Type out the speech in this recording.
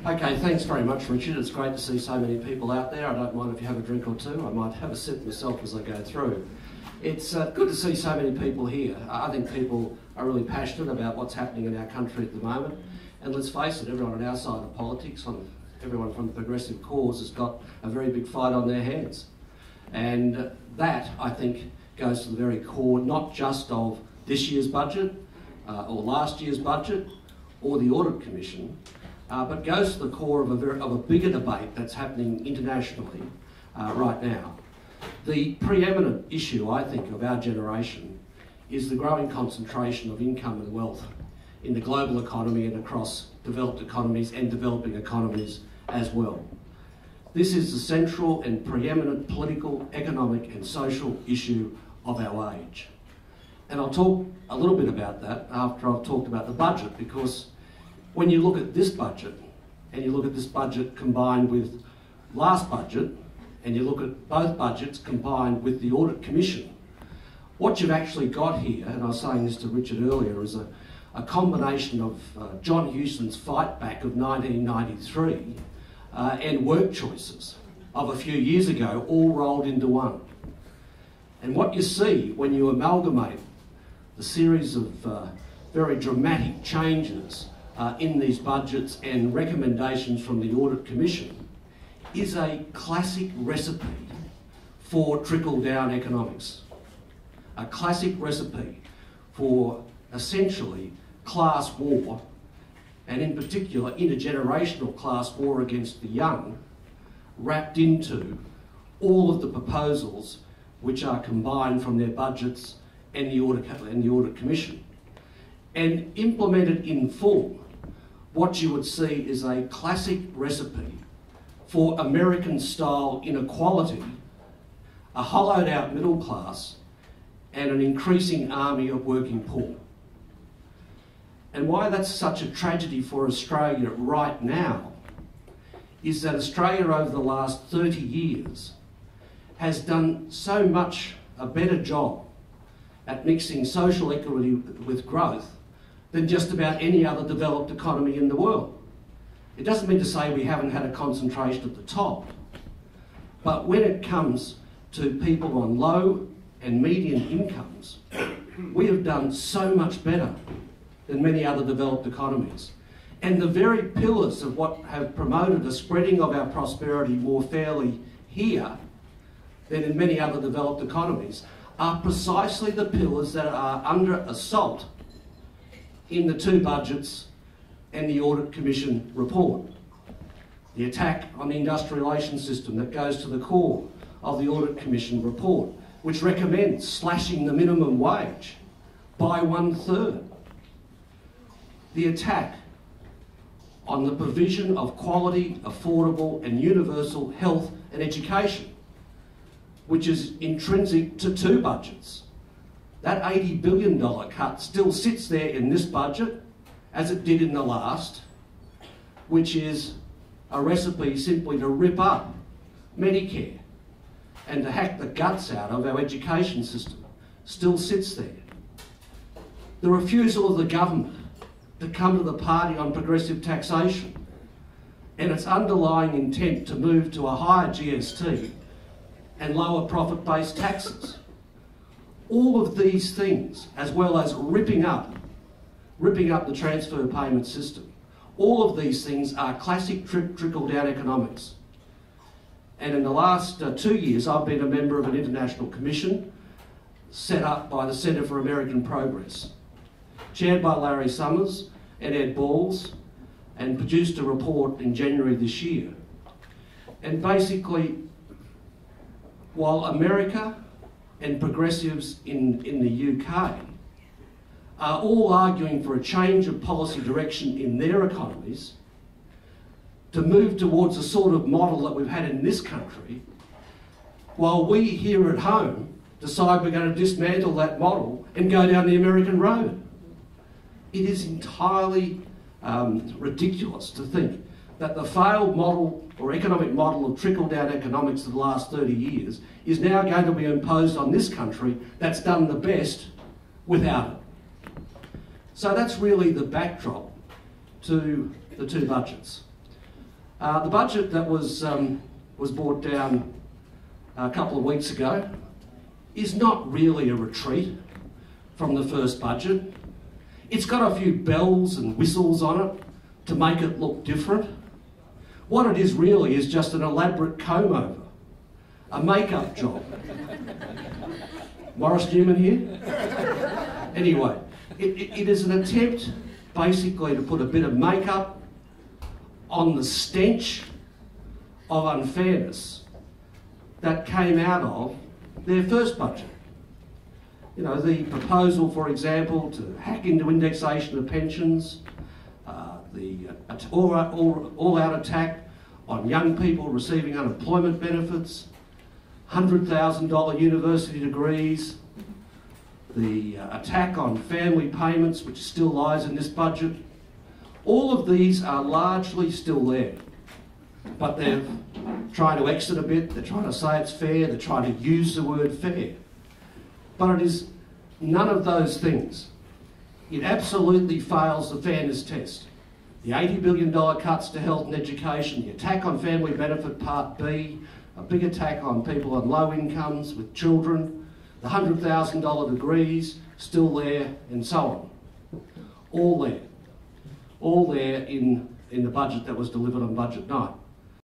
Okay, thanks very much, Richard. It's great to see so many people out there. I don't mind if you have a drink or two. I might have a sip myself as I go through. It's good to see so many people here. I think people are really passionate about what's happening in our country at the moment. And let's face it, everyone on our side of politics, everyone from the progressive cause has got a very big fight on their hands. And that, I think, goes to the very core, not just of this year's budget or last year's budget or the Audit Commission, but goes to the core of a bigger debate that's happening internationally right now. The preeminent issue, I think, of our generation is the growing concentration of income and wealth in the global economy and across developed economies and developing economies as well. This is the central and preeminent political, economic and social issue of our age. And I'll talk a little bit about that after I've talked about the budget, because when you look at this budget, and you look at this budget combined with last budget, and you look at both budgets combined with the Audit Commission, what you've actually got here, and I was saying this to Richard earlier, is a combination of John Hewson's fight back of 1993 and work choices of a few years ago, all rolled into one. And what you see when you amalgamate the series of very dramatic changes in these budgets and recommendations from the Audit Commission is a classic recipe for trickle-down economics. A classic recipe for essentially class war, and in particular intergenerational class war against the young, wrapped into all of the proposals which are combined from their budgets and the Audit Commission. And implemented in full, what you would see is a classic recipe for American-style inequality, a hollowed-out middle class, and an increasing army of working poor. And why that's such a tragedy for Australia right now is that Australia over the last 30 years has done so much a better job at mixing social equity with growth than just about any other developed economy in the world. It doesn't mean to say we haven't had a concentration at the top, but when it comes to people on low and median incomes, we have done so much better than many other developed economies. And the very pillars of what have promoted a spreading of our prosperity more fairly here than in many other developed economies are precisely the pillars that are under assault in the two budgets and the Audit Commission report. The attack on the industrial relations system that goes to the core of the Audit Commission report, which recommends slashing the minimum wage by 1/3. The attack on the provision of quality, affordable and universal health and education, which is intrinsic to two budgets. That $80 billion cut still sits there in this budget, as it did in the last, which is a recipe simply to rip up Medicare and to hack the guts out of our education system, still sits there. The refusal of the government to come to the party on progressive taxation and its underlying intent to move to a higher GST and lower profit-based taxes. All of these things, as well as ripping up the transfer payment system, all of these things are classic trickle-down economics. And in the last 2 years, I've been a member of an international commission set up by the Centre for American Progress, chaired by Larry Summers and Ed Balls, and produced a report in January this year. And basically, while America and progressives in the UK are all arguing for a change of policy direction in their economies to move towards a sort of model that we've had in this country, while we here at home decide we're going to dismantle that model and go down the American road. It is entirely ridiculous to think that the failed model or economic model of trickle-down economics of the last 30 years is now going to be imposed on this country that's done the best without it. So that's really the backdrop to the two budgets. The budget that was brought down a couple of weeks ago is not really a retreat from the first budget. It's got a few bells and whistles on it to make it look different. What it is really is just an elaborate comb-over, a make-up job. Morris Newman here? Anyway, it is an attempt basically to put a bit of makeup on the stench of unfairness that came out of their first budget. You know, the proposal, for example, to hack into indexation of pensions, the all-out attack on young people receiving unemployment benefits, $100,000 university degrees, the attack on family payments, which still lies in this budget. All of these are largely still there, but they're trying to exit a bit, they're trying to say it's fair, they're trying to use the word fair. But it is none of those things. It absolutely fails the fairness test. The $80 billion cuts to health and education, the attack on family benefit Part B, a big attack on people on low incomes with children, the $100,000 degrees still there, and so on. All there in the budget that was delivered on budget night.